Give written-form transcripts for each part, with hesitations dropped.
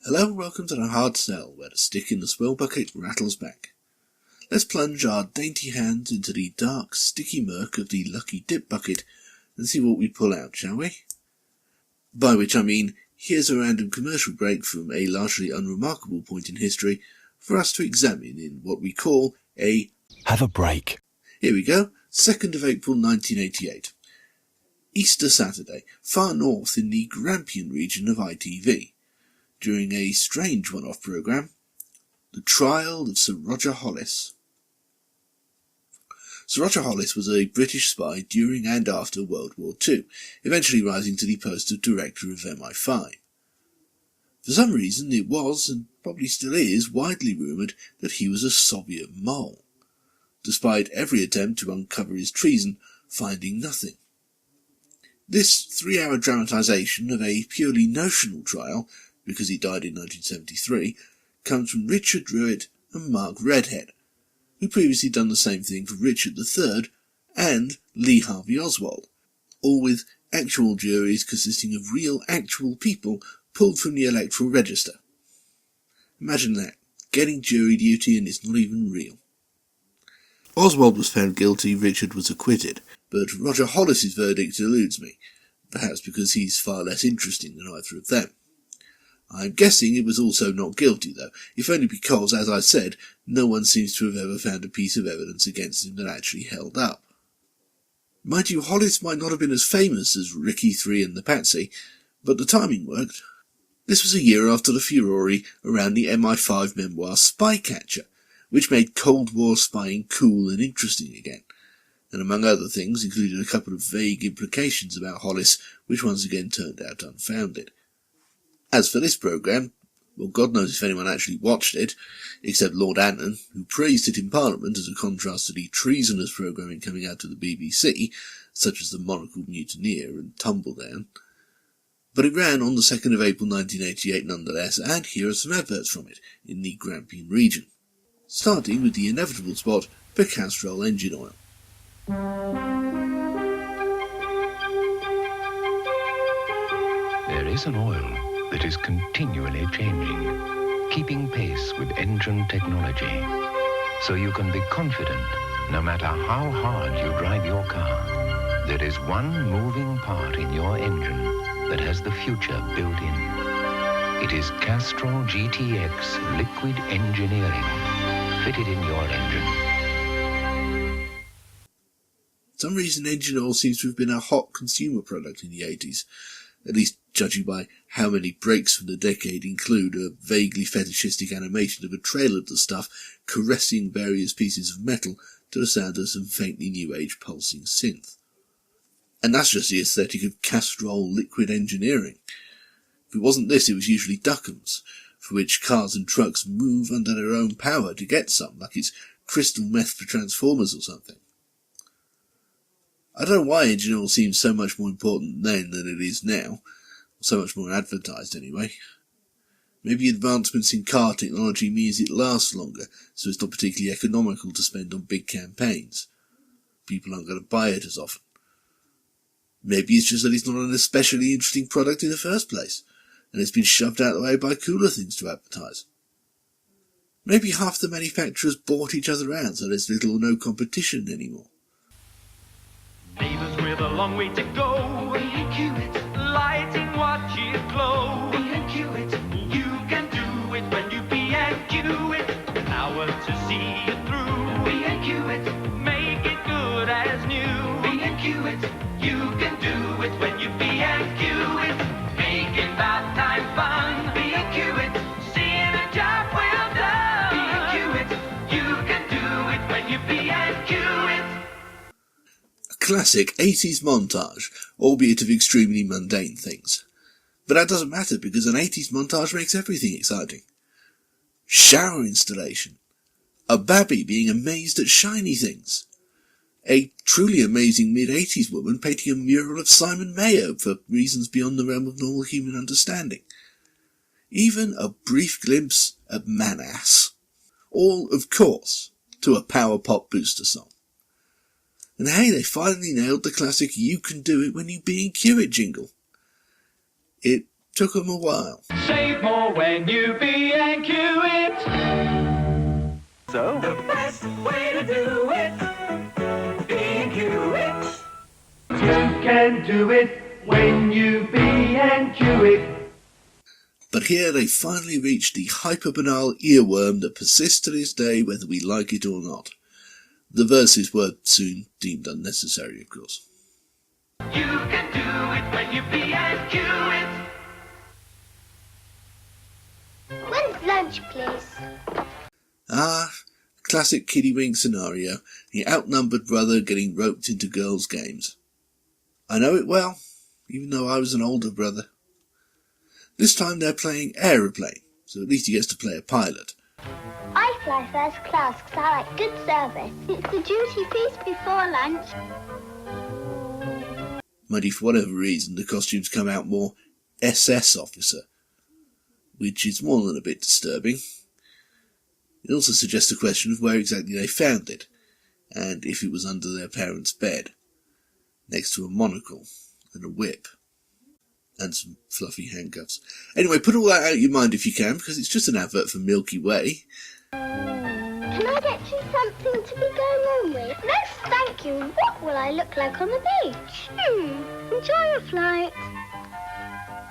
Hello and welcome to the hard sell, where the stick in the swill-bucket rattles back. Let's plunge our dainty hands into the dark, sticky murk of the lucky dip bucket and see what we pull out, shall we? By which I mean, here's a random commercial break from a largely unremarkable point in history for us to examine in what we call a Have a break. Here we go, 2nd of April 1988. Easter Saturday, far north in the Grampian region of ITV. During a strange one-off programme, the trial of Sir Roger Hollis. Sir Roger Hollis was a British spy during and after World War II, eventually rising to the post of director of MI5. For some reason it was, and probably still is, widely rumoured that he was a Soviet mole, despite every attempt to uncover his treason, finding nothing. This 3-hour dramatisation of a purely notional trial, because he died in 1973, comes from Richard Druitt and Mark Redhead, who previously done the same thing for Richard III and Lee Harvey Oswald, all with actual juries consisting of real actual people pulled from the electoral register. Imagine that, getting jury duty and it's not even real. Oswald was found guilty, Richard was acquitted, but Roger Hollis's verdict eludes me, perhaps because he's far less interesting than either of them. I'm guessing it was also not guilty, though, if only because, as I said, no one seems to have ever found a piece of evidence against him that actually held up. Mind you, Hollis might not have been as famous as Ricky 3 and the Patsy, but the timing worked. This was a year after the furore around the MI5 memoir Spycatcher, which made Cold War spying cool and interesting again, and among other things included a couple of vague implications about Hollis, which once again turned out unfounded. As for this programme, well, God knows if anyone actually watched it, except Lord Annan, who praised it in Parliament as a contrast to the treasonous programming coming out of the BBC, such as The Monocle Mutineer and Tumbledown. But it ran on the 2nd of April 1988 nonetheless, and here are some adverts from it in the Grampian region, starting with the inevitable spot for Castrol engine oil. There is an oil that is continually changing, keeping pace with engine technology, so you can be confident no matter how hard you drive your car. There is one moving part in your engine that has the future built in. It is Castrol GTX liquid engineering, fitted in your engine. For some reason engine oil seems to have been a hot consumer product in the 80s, at least judging by how many breaks from the decade include a vaguely fetishistic animation of a trail of the stuff caressing various pieces of metal to the sound of some faintly new age pulsing synth. And that's just the aesthetic of Castrol liquid engineering. If it wasn't this, it was usually Duckham's, for which cars and trucks move under their own power to get some, like it's crystal meth for Transformers or something. I don't know why engine oil seems so much more important then than it is now, so much more advertised anyway. Maybe advancements in car technology means it lasts longer, so it's not particularly economical to spend on big campaigns. People aren't going to buy it as often. Maybe it's just that it's not an especially interesting product in the first place, and it's been shoved out of the way by cooler things to advertise. Maybe half the manufacturers bought each other out, so there's little or no competition anymore. Neighbours with a long way to go, lighting watches glow. You can do it when you B&Q it. An hour to see you through. B&Q it, make it good as new. B&Q it, you can do it when you B&Q it. Making about time fun. B&Q it, seeing a job well done. B&Q it, you can do it when you B&Q it. Classic 80s montage, albeit of extremely mundane things. But that doesn't matter because an 80s montage makes everything exciting. Shower installation. A babby being amazed at shiny things. A truly amazing mid-80s woman painting a mural of Simon Mayo for reasons beyond the realm of normal human understanding. Even a brief glimpse at Manass. All, of course, to a power pop booster song. And hey, they finally nailed the classic "You can do it when you B&Q it" jingle. It took 'em a while. Save more when you B&Q it. So? The best way to do it, B&Q it. You can do it when you B&Q it. But here they finally reached the hyper-banal earworm that persists to this day whether we like it or not. The verses were soon deemed unnecessary, of course. You can do it when you B&Q it. When's lunch, please? Ah, classic kiddywink scenario, the outnumbered brother getting roped into girls' games. I know it well, even though I was an older brother. This time they're playing aeroplane, so at least he gets to play a pilot. I fly first class because I like good service. It's the duty feast before lunch. Muddy, for whatever reason, the costumes come out more SS officer, which is more than a bit disturbing. It also suggests a question of where exactly they found it, and if it was under their parents' bed, next to a monocle and a whip, and some fluffy handcuffs. Anyway, put all that out of your mind if you can, because it's just an advert for Milky Way. Can I get you something to be going home with? No, thank you. What will I look like on the beach? Enjoy your flight.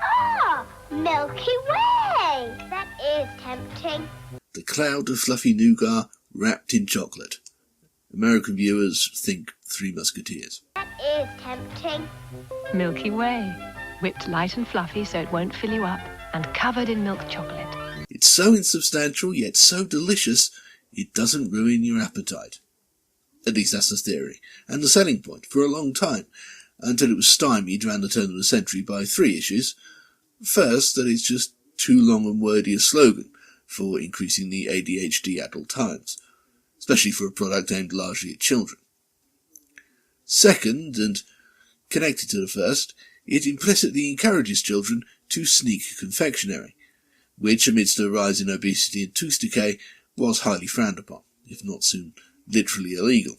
Ah, Milky Way. That is tempting. The cloud of fluffy nougat wrapped in chocolate. American viewers think Three Musketeers. That is tempting. Milky Way. Whipped light and fluffy so it won't fill you up, and covered in milk chocolate. It's so insubstantial, yet so delicious, it doesn't ruin your appetite. At least that's the theory, and the selling point, for a long time, until it was stymied round the turn of the century by 3 issues. First, that it's just too long and wordy a slogan for increasing the ADHD adult times, especially for a product aimed largely at children. Second, and connected to the first, it implicitly encourages children to sneak confectionery, which, amidst a rise in obesity and tooth decay, was highly frowned upon, if not soon literally illegal.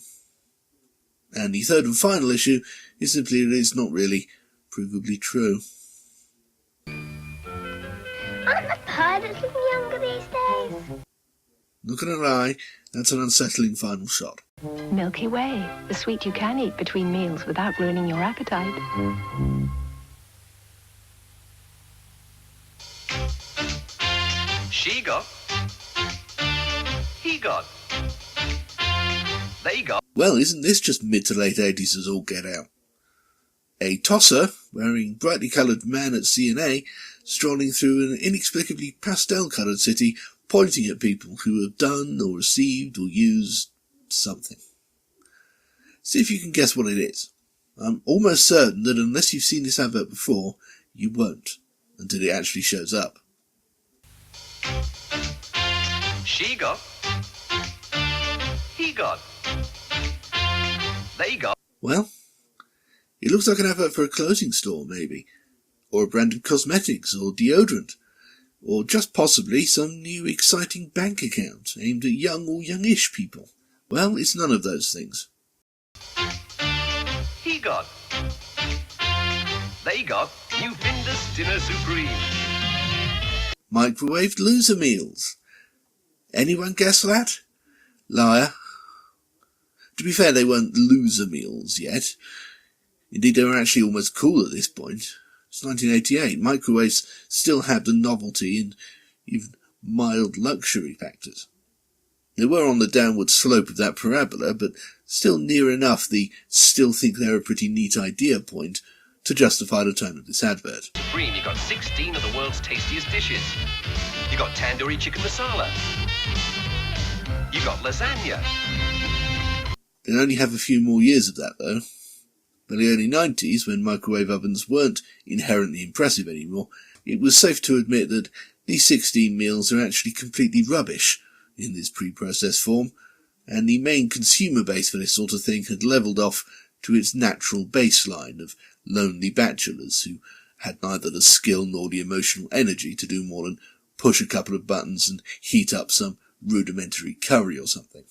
And the third and final issue is simply that it's not really provably true. Aren't the pilots looking younger these days? Not gonna lie, that's an unsettling final shot. Milky Way, the sweet you can eat between meals without ruining your appetite. She got. He got. They got. Well, isn't this just mid to late 80s as all get out? A tosser, wearing brightly coloured man at C&A, strolling through an inexplicably pastel-coloured city, pointing at people who have done or received or used something. See if you can guess what it is. I'm almost certain that unless you've seen this advert before, you won't, until it actually shows up. She got. He got. They got. Well, it looks like an advert for a clothing store, maybe, or a brand of cosmetics or deodorant, or just possibly some new exciting bank account aimed at young or youngish people. Well, it's none of those things. He got. They got new Findus Dinner Supreme. Microwaved loser meals. Anyone guess that? Liar. To be fair, they weren't loser meals yet. Indeed, they were actually almost cool at this point. It's 1988. Microwaves still had the novelty and even mild luxury factors. They were on the downward slope of that parabola, but still near enough the still think they're a pretty neat idea point to justify the tone of this advert. Supreme, you got 16 of the world's tastiest dishes. You got tandoori chicken masala. You got lasagna. They only have a few more years of that, though. By the early 90s, when microwave ovens weren't inherently impressive anymore, it was safe to admit that these 16 meals are actually completely rubbish in this pre-processed form, and the main consumer base for this sort of thing had levelled off to its natural baseline of lonely bachelors who had neither the skill nor the emotional energy to do more than push a couple of buttons and heat up some rudimentary curry or something.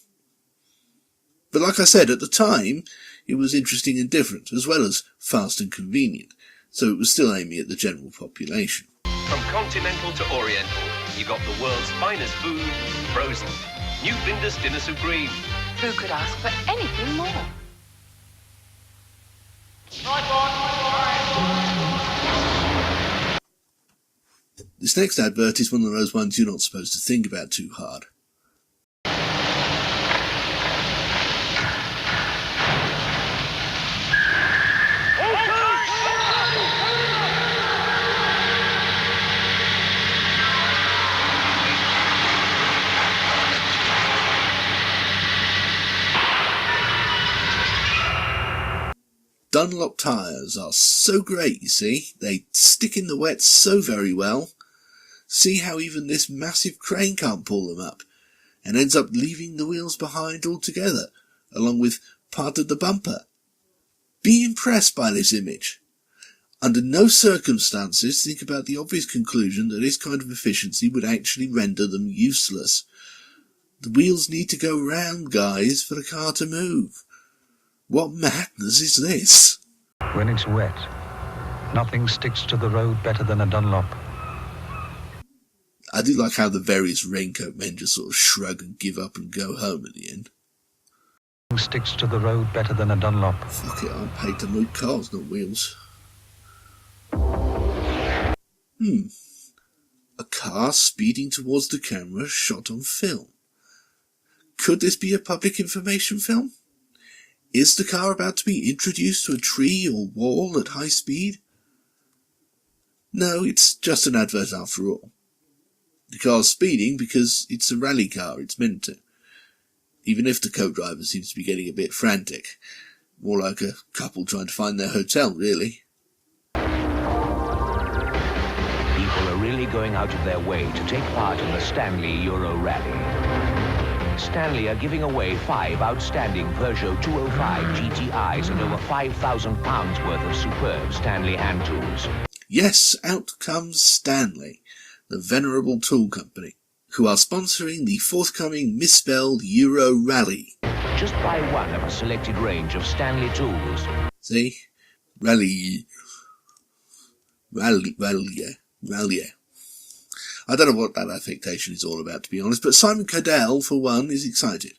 But like I said, at the time, it was interesting and different, as well as fast and convenient, so it was still aiming at the general population. From continental to oriental, you got the world's finest food, frozen. New Findus Dinner Supreme. Who could ask for anything more? This next advert is one of those ones you're not supposed to think about too hard. Dunlop tyres are so great, you see. They stick in the wet so very well. See how even this massive crane can't pull them up, and ends up leaving the wheels behind altogether, along with part of the bumper. Be impressed by this image. Under no circumstances think about the obvious conclusion that this kind of efficiency would actually render them useless. The wheels need to go round, guys, for the car to move. What madness is this? When it's wet, nothing sticks to the road better than a Dunlop. I do like how the various raincoat men just sort of shrug and give up and go home at the end. Nothing sticks to the road better than a Dunlop. Fuck it, I'm paid to move cars, not wheels. A car speeding towards the camera shot on film. Could this be a public information film? Is the car about to be introduced to a tree or wall at high speed? No, it's just an advert after all. The car's speeding because it's a rally car, it's meant to. Even if the co-driver seems to be getting a bit frantic. More like a couple trying to find their hotel, really. People are really going out of their way to take part in the Stanley Euro Rally. Stanley are giving away 5 outstanding Peugeot 205 GTIs and over £5,000 worth of superb Stanley hand tools. Yes, out comes Stanley, the venerable tool company, who are sponsoring the forthcoming misspelled Euro Rally. Just buy one of a selected range of Stanley tools. See? Rally. I don't know what that affectation is all about, to be honest, but Simon Cadell, for one, is excited.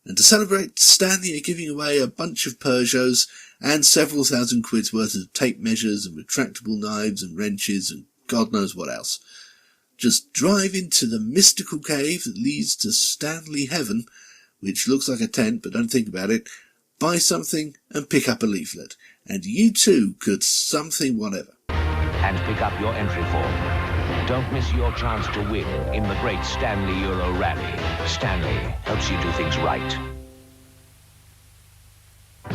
And to celebrate, Stanley are giving away a bunch of Peugeots and several thousand quid's worth of tape measures and retractable knives and wrenches and God knows what else. Just drive into the mystical cave that leads to Stanley Heaven, which looks like a tent, but don't think about it, buy something and pick up a leaflet, and you too could something whatever. And pick up your entry form. Don't miss your chance to win in the great Stanley Euro Rally. Stanley helps you do things right.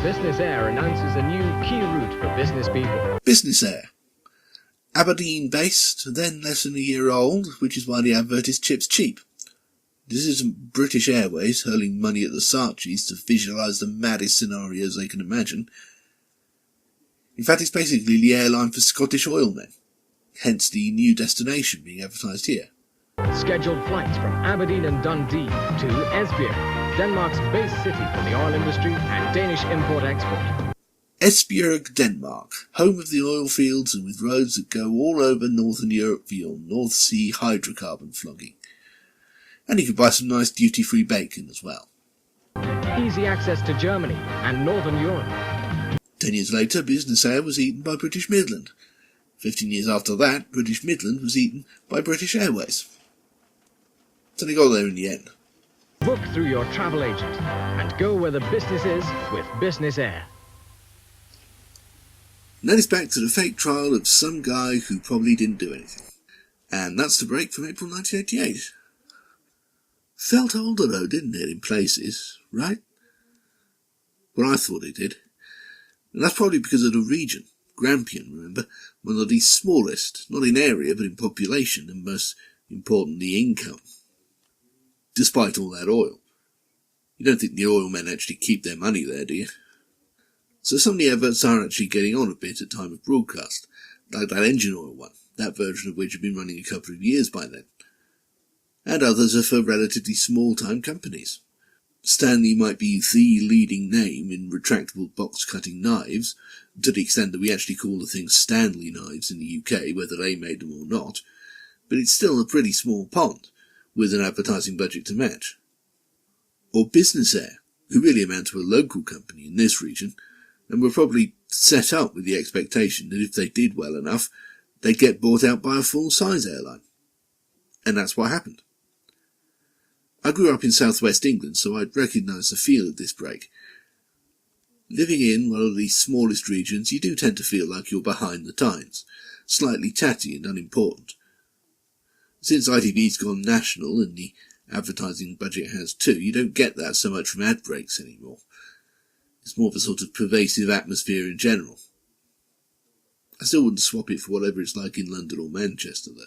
Business Air announces a new key route for business people. Business Air. Aberdeen-based, then less than a year old, which is why the advert is chips cheap. This isn't British Airways hurling money at the Saatchis to visualise the maddest scenarios they can imagine. In fact, it's basically the airline for Scottish oilmen. Hence the new destination being advertised here. Scheduled flights from Aberdeen and Dundee to Esbjerg, Denmark's base city for the oil industry and Danish import-export. Esbjerg, Denmark, home of the oil fields and with roads that go all over Northern Europe for your North Sea hydrocarbon flogging. And you could buy some nice duty-free bacon as well. Easy access to Germany and Northern Europe. 10 years later, Business Air was eaten by British Midland. 15 years after that, British Midland was eaten by British Airways. So they got there in the end. Book through your travel agent and go where the business is with Business Air. And then it's back to the fake trial of some guy who probably didn't do anything. And that's the break from April 1988. Felt older though, didn't it, in places, right? Well, I thought it did. And that's probably because of the region. Grampian, remember, one of the smallest, not in area but in population, and most importantly income. Despite all that oil. You don't think the oil men actually keep their money there, do you? So some of the adverts are actually getting on a bit at time of broadcast, like that engine oil one, that version of which had been running a couple of years by then. And others are for relatively small-time companies. Stanley might be the leading name in retractable box-cutting knives, to the extent that we actually call the things Stanley knives in the UK, whether they made them or not, but it's still a pretty small pond, with an advertising budget to match. Or Business Air, who really amount to a local company in this region, and were probably set up with the expectation that if they did well enough, they'd get bought out by a full-size airline. And that's what happened. I grew up in southwest England, so I'd recognise the feel of this break. Living in one of the smallest regions, you do tend to feel like you're behind the times, slightly tatty and unimportant. Since ITV's gone national, and the advertising budget has too, you don't get that so much from ad breaks anymore. It's more of a sort of pervasive atmosphere in general. I still wouldn't swap it for whatever it's like in London or Manchester, though.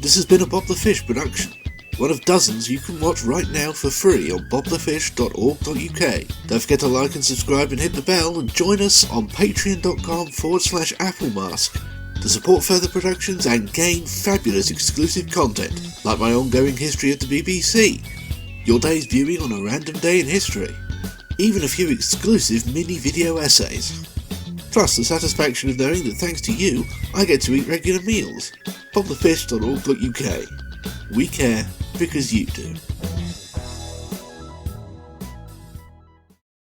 This has been a Bob the Fish production, one of dozens you can watch right now for free on bobthefish.org.uk. Don't forget to like and subscribe and hit the bell, and join us on patreon.com/applemask to support further productions and gain fabulous exclusive content, like my ongoing history of the BBC, your day's viewing on a random day in history, even a few exclusive mini video essays. Plus the satisfaction of knowing that thanks to you, I get to eat regular meals. bobthefish.org.uk. We care because you do.